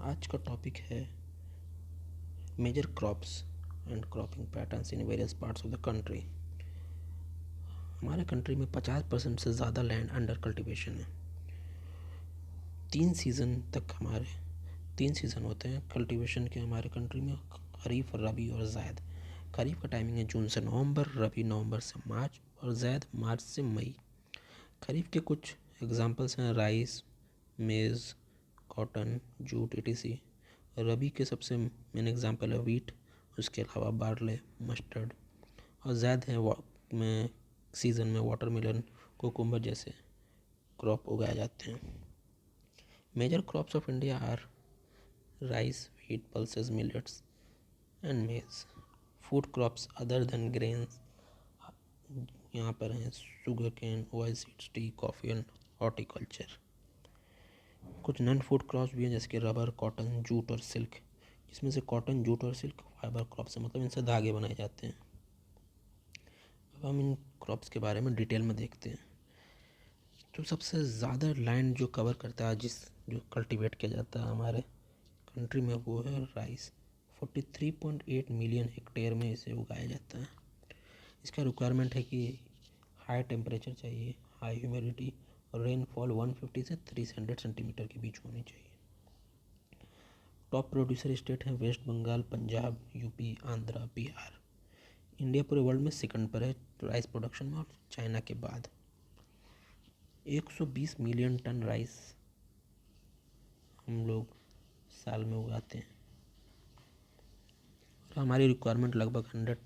आज का टॉपिक है major crops and cropping patterns in various parts of the country. हमारे कंट्री में 50% से ज़्यादा लैंड अंडर कल्टीवेशन है। तीन सीज़न होते हैं कल्टीवेशन के हमारे कंट्री में, खरीफ, रबी और ज़ैद। खरीफ का टाइमिंग है जून से नवंबर, रबी नवंबर से मार्च और ज़ैद मार्च से मई। खरीफ के कुछ एग्जांपल्स हैं राइस, मेज़, कॉटन, जूट etc। रबी के सबसे मेन एग्जांपल है वीट, उसके अलावा बार्ले, मस्टर्ड। और ज़ैद है में सीज़न में वाटरमेलन, कोकुम्बर जैसे क्रॉप उगाए जाते हैं। Major crops of India are rice, wheat, pulses, millets and maize. Food crops other than grains यहाँ पर हैं sugar cane, oil seeds, tea, coffee and horticulture. कुछ नॉन फूड क्रॉप्स भी हैं जैसे कि रबर, कॉटन, जूट और सिल्क, जिसमें से कॉटन, जूट और सिल्क फाइबर क्रॉप्स हैं, मतलब इनसे धागे बनाए जाते हैं। अब हम इन क्रॉप्स के बारे में डिटेल में देखते हैं। तो सबसे ज़्यादा लैंड जो कवर करता है, जो कल्टीवेट किया जाता है हमारे कंट्री में, वो है राइस। 43.8 मिलियन हेक्टेयर में इसे उगाया जाता है। इसका रिक्वायरमेंट है कि हाई टेम्परेचर चाहिए, हाई ह्यूमिडिटी और रेनफॉल 150 से 300 सेंटीमीटर के बीच होनी चाहिए। टॉप प्रोड्यूसर स्टेट हैं West Bengal, Punjab, UP, Andhra, Bihar. India पूरे वर्ल्ड में सेकंड पर है राइस प्रोडक्शन में, और चाइना के बाद। 120 मिलियन टन राइस हम लोग साल में उगाते हैं। और हमारी रिक्वायरमेंट लगभग 100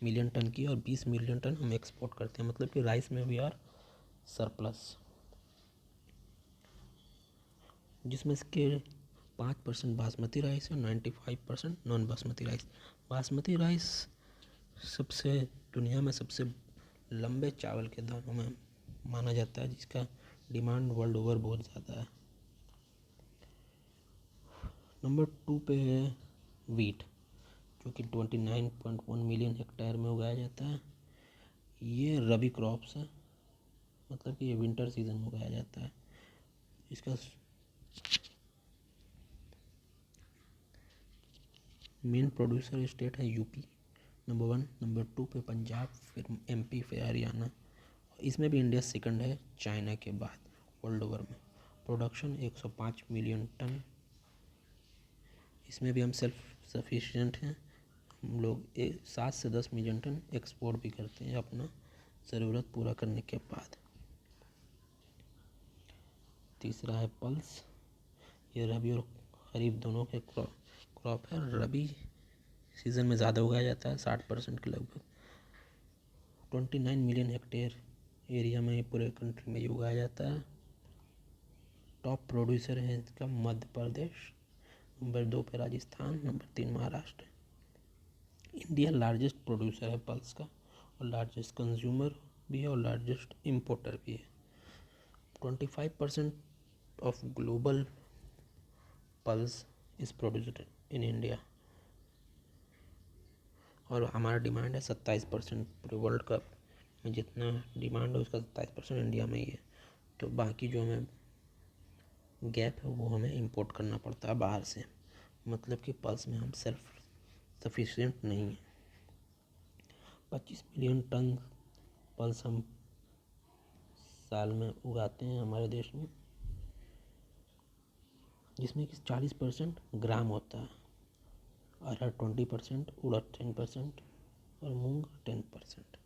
मिलियन टन की, और 20 मिलियन टन हम एक्सपोर्ट करते हैं, मतलब कि राइस में भी आर सरप्लस। जिसमें इसके 5% बासमती राइस है, 95% non basmati rice. Basmati rice सबसे दुनिया में सबसे लंबे चावल के दानों में माना जाता है, जिसका डिमांड वर्ल्ड ओवर बहुत ज़्यादा है। नंबर 2 पे है वीट, जो कि 29.1 मिलियन हेक्टेयर में उगाया जाता है। ये रबी क्रॉप्स है, मतलब कि ये विंटर सीजन में उगाया जाता है। इसका मेन प्रोड्यूसर स्टेट है यूपी नंबर 1, नंबर 2 पे पंजाब, फिर एमपी, फिर हरियाणा। इसमें भी इंडिया सेकंड है चाइना के बाद वर्ल्ड ओवर में। Production 105 million ton. इसमें भी हम सेल्फ सफिशिएंट हैं। हम लोग 7 से 10 मिलियन टन एक्सपोर्ट भी करते हैं अपना ज़रूरत पूरा करने के बाद। तीसरा है पल्स। ये रबी और खरीफ दोनों के क्रॉप है। रबी सीज़न में ज़्यादा उगाया जाता है, 60% के लगभग। 29 मिलियन हेक्टेयर एरिया में पूरे कंट्री में ये उगाया जाता है। टॉप प्रोड्यूसर है इसका मध्य प्रदेश, नंबर 2 पे Rajasthan, number 3 Maharashtra. India largest producer है पल्स का, और लार्जेस्ट कंज्यूमर भी है और लार्जेस्ट इम्पोर्टर भी है। 25% of global pulse is produced in India, और हमारा डिमांड है 27%। पूरे वर्ल्ड कप में जितना डिमांड है उसका 27% इंडिया में ही है। तो बाकी जो हमें गैप है वो हमें इंपोर्ट करना पड़ता है बाहर से, मतलब कि पल्स में हम सेल्फ सफिशिएंट नहीं हैं। 25 मिलियन टन पल्स हम साल में उगाते हैं हमारे देश में, जिसमें कि 40% ग्राम होता है, अरहर 20%, उड़द 10% और मूंग 10%।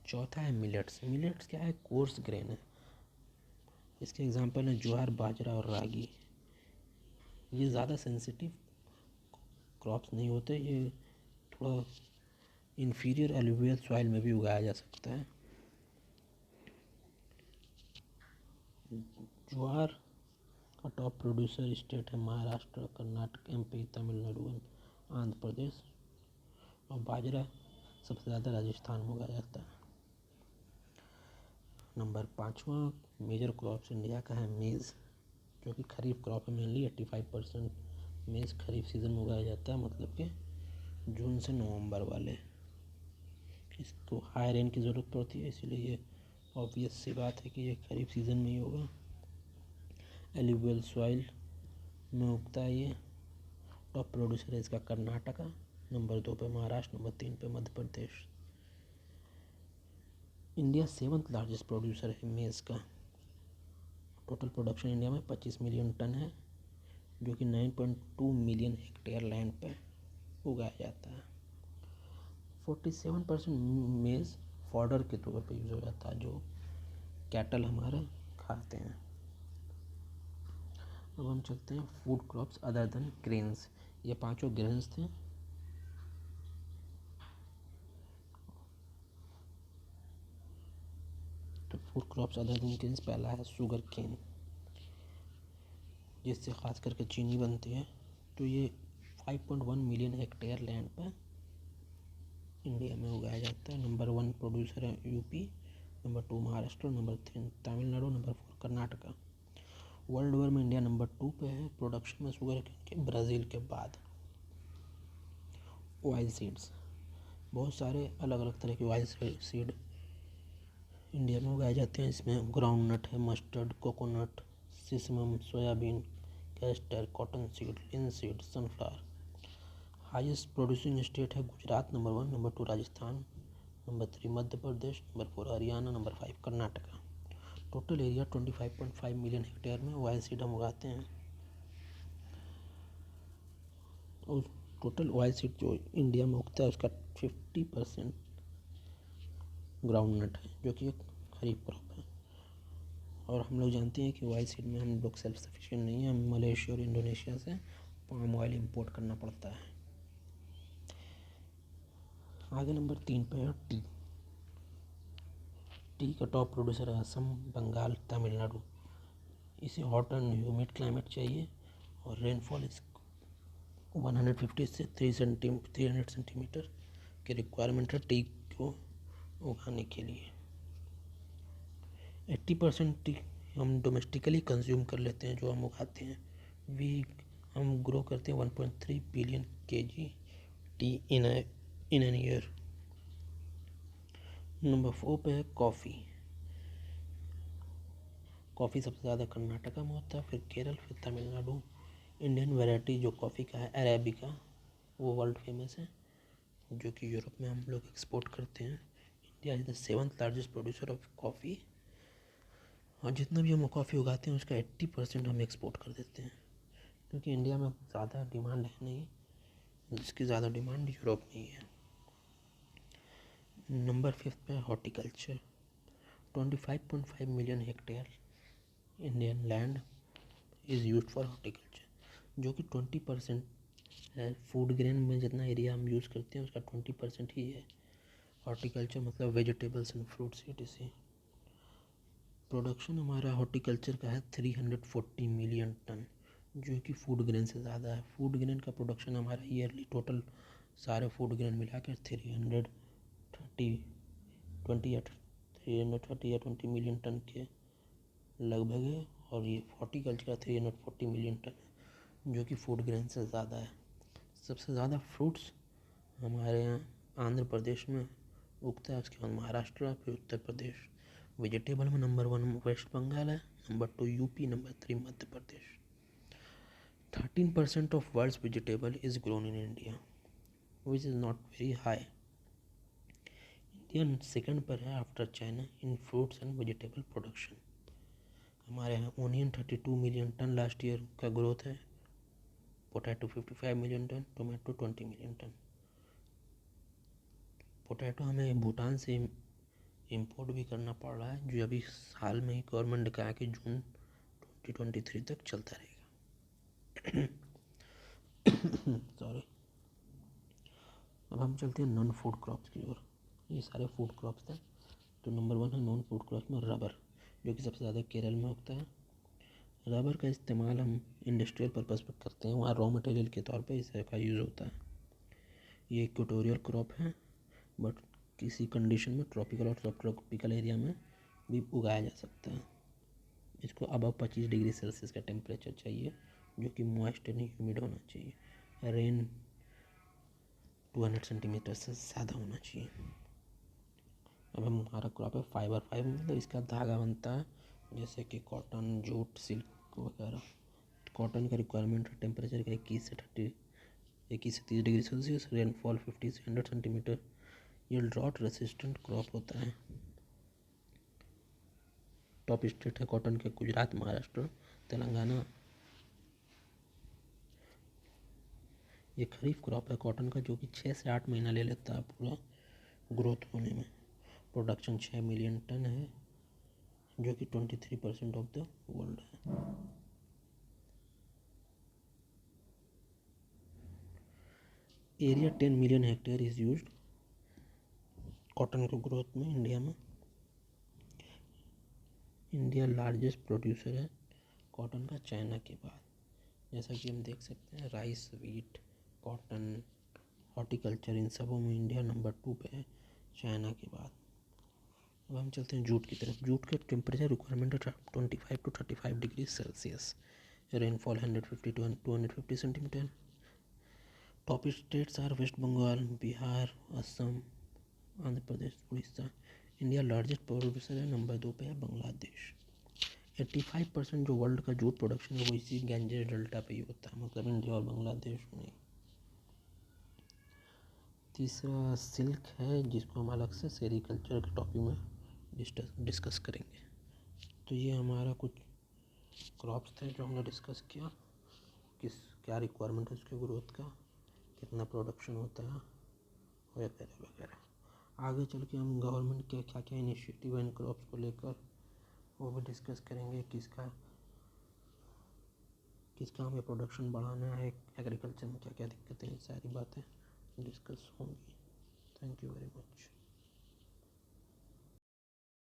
चौथा है मिलेट्स। मिलेट्स क्या है? कोर्स ग्रेन है। इसके एग्जांपल हैं ज्वार, बाजरा और रागी। ये ज़्यादा सेंसिटिव क्रॉप्स नहीं होते, ये थोड़ा इन्फीरियर एलुवियल सॉइल में भी उगाया जा सकता है। ज्वार का टॉप प्रोड्यूसर स्टेट है महाराष्ट्र, कर्नाटक, एमपी, तमिलनाडु, आंध्र प्रदेश। और बाजरा सबसे ज़्यादा राजस्थान में उगाया जाता है। नंबर 5वां मेजर क्रॉप्स इंडिया का है मेज़, जो कि खरीफ क्रॉप है मेनली। 85% मेज़ खरीफ सीज़न में उगाया जाता है, मतलब कि जून से नवंबर वाले। इसको हाई रेन की ज़रूरत पड़ती है, इसीलिए ये ऑब्वियस सी बात है कि ये खरीफ सीज़न में ही होगा। एलुवियल सॉइल में उगता है ये। टॉप प्रोड्यूसर है इसका कर्नाटका, नंबर 2 पे महाराष्ट्र, नंबर 3 पे Madhya Pradesh. India 7th largest producer है मेज़ का। टोटल प्रोडक्शन इंडिया में 25 मिलियन टन है, जो कि 9.2 मिलियन हेक्टेयर लैंड पे उगाया जाता है। 47% मेज़ फॉडर के तौर पे यूज़ हो जाता है, जो कैटल हमारे खाते हैं। अब हम चलते हैं food crops other than grains. ये पांचों ग्रेन्स थे। तो food crops other than grains पहला है शुगर केन, जिससे ख़ास करके चीनी बनती है। तो ये 5.1 मिलियन हेक्टेयर लैंड पर इंडिया में उगाया जाता है। नंबर 1 प्रोड्यूसर है UP, number 2 Maharashtra, number 3 Tamil Nadu, number 4 Karnataka. World over में इंडिया नंबर 2 पे है प्रोडक्शन में शुगर केन के, ब्राज़ील के बाद। ऑयल सीड्स, बहुत सारे अलग अलग तरह के ऑयल सीड इंडिया में उगाए जाते हैं। इसमें ग्राउंड नट है, mustard, coconut, sesamum, soybean, castor, cotton seed, linseed, sunflower. Highest producing state है Gujarat number 1, number 2 Rajasthan, number 3 Madhya Pradesh, number 4 Haryana, number 5 Karnataka. Total area 25.5 million hectare में ऑयल सीड हम उगाते हैं। और टोटल ऑयल सीड जो इंडिया में उगता है उसका 50% ग्राउंड नट है, जो कि एक खरीफ क्रॉप है। और हम लोग जानते हैं कि ऑयल सीड में हम लोग सेल्फ सफिशिएंट नहीं है, हमें मलेशिया और इंडोनेशिया से पाम ऑयल इंपोर्ट करना पड़ता है। आगे नंबर 3 पे है टी। टी का टॉप प्रोड्यूसर है असम, बंगाल, तमिलनाडु। इसे हॉट एंड ह्यूमिड क्लाइमेट चाहिए और रेनफॉल इस 150 से 300 सेंटीमीटर की रिक्वायरमेंट है टी को उगाने के लिए। 80% टी हम डोमेस्टिकली कंज्यूम कर लेते हैं, जो हम उगाते हैं। हम ग्रो करते हैं 1.3 billion kg T in an year. Number 4 पे है कॉफ़ी। कॉफ़ी सबसे ज़्यादा कर्नाटका में होता है, फिर केरल, फिर तमिलनाडु। इंडियन वैरायटी जो कॉफ़ी का है अरेबिका, वो वर्ल्ड फेमस है, जो कि यूरोप में हम लोग एक्सपोर्ट करते हैं। India is the 7th largest producer of coffee. और जितना भी हम कॉफ़ी उगाते हैं उसका 80% हम एक्सपोर्ट कर देते हैं, क्योंकि इंडिया में ज़्यादा डिमांड है नहीं, जिसकी ज़्यादा डिमांड यूरोप में ही है। नंबर 5 पे horticulture. 25.5 million hectare Indian land is used for horticulture, जो कि 20% है। फूड ग्रेन में जितना एरिया हम यूज़ करते हैं उसका 20% ही है हॉर्टिकल्चर, मतलब vegetables and fruits etc। Production हमारा हॉर्टिकल्चर का है 340 मिलियन टन, जो कि फूड ग्रेन से ज़्यादा है। फूड ग्रेन का प्रोडक्शन हमारा ईयरली टोटल सारे फूड ग्रेन मिला कर 320 मिलियन टन के लगभग है। और ये हॉर्टिकल्चर का 340 मिलियन टन है, जो कि फूड ग्रेन से ज़्यादा है। सबसे ज़्यादा फ्रूट्स हमारे यहाँ आंध्र प्रदेश में उगता है, उसके बाद महाराष्ट्र, फिर उत्तर प्रदेश। वेजिटेबल में नंबर 1 वेस्ट बंगाल है, number 2 UP, number 3 Madhya Pradesh. 13% of world's vegetable is grown in India, which is not very high. India second पर है after China in fruits and vegetable production. हमारे यहाँ onion 32 million ton last year का growth है, potato 55 million ton, tomato 20 million ton. Potato हमें भूटान से import भी करना पड़ रहा है, जो अभी हाल में ही गवर्नमेंट ने कहा कि जून 2023 तक चलता रहेगा। सॉरी। अब हम चलते हैं नॉन फूड क्रॉप्स की ओर। ये सारे फूड क्रॉप्स थे। तो नंबर 1 है नॉन फूड क्रॉप्स में रबर, जो कि सबसे ज़्यादा केरल में उगता है। रबर का इस्तेमाल हम इंडस्ट्रियल पर्पज़ पर करते हैं, वहाँ रॉ मटेरियल के तौर पे इसका यूज़ होता है। ये इक्वेटोरियल क्रॉप है, बट किसी कंडीशन में ट्रॉपिकल और सब ट्रॉपिकल एरिया में भी उगाया जा सकता है। इसको अबव 25 डिग्री सेल्सियस का टेम्परेचर चाहिए, जो कि मॉइस्ट एंड ह्यूमिड होना चाहिए। रेन 200 सेंटीमीटर से ज़्यादा होना चाहिए। अब हमारा क्रॉप है फाइबर मतलब इसका धागा बनता है, जैसे कि कॉटन, जूट, सिल्क वगैरह। कॉटन का रिक्वायरमेंट है टेम्परेचर का 21 से 30 डिग्री सेल्सियस, रेनफॉल 50 से 100 सेंटीमीटर। ये ड्रॉट रेसिस्टेंट क्रॉप होता है। टॉप स्टेट है कॉटन के गुजरात, महाराष्ट्र, तेलंगाना। ये खरीफ क्रॉप है कॉटन का जो कि 6 से 8 महीना ले लेता है पूरा ग्रोथ होने में। प्रोडक्शन 6 मिलियन टन है जो कि 23% ऑफ द वर्ल्ड है। Area 10 million hectare is used cotton के ग्रोथ में इंडिया में। इंडिया लार्जेस्ट प्रोड्यूसर है कॉटन का चाइना के बाद। जैसा कि हम देख सकते हैं राइस, वीट, कॉटन, हॉर्टिकल्चर, इन सबों में इंडिया नंबर 2 पे है चाइना के बाद। अब हम चलते हैं जूट की तरफ। जूट के टेम्परेचर रिक्वायरमेंट है 25 to 35 degree Celsius, rainfall 150 to 250 centimetre. Top states are West Bengal, Bihar, Assam, Andhra Pradesh, Orissa. India largest producer है, नंबर 2 पे है बांग्लादेश। 85% जो वर्ल्ड का जूट प्रोडक्शन है वो इसी गैंजेस डेल्टा पे ही होता है, मतलब इंडिया और बांग्लादेश में। तीसरा सिल्क है जिसको हम अलग से सेरीकल्चर के टॉपिक में डिस्कस करेंगे। तो ये हमारा कुछ क्रॉप्स थे जो हमने डिस्कस किया, क्या रिक्वायरमेंट है उसके ग्रोथ का, कितना प्रोडक्शन होता है वगैरह वगैरह। आगे चल के हम गवर्नमेंट के क्या क्या इनिशिएटिव है इन क्रॉप्स को लेकर वो भी डिस्कस करेंगे। किसका हमें प्रोडक्शन बढ़ाना है, एग्रीकल्चर में क्या क्या दिक्कतें हैं, सारी बातें डिस्कस होंगी। Thank you very much.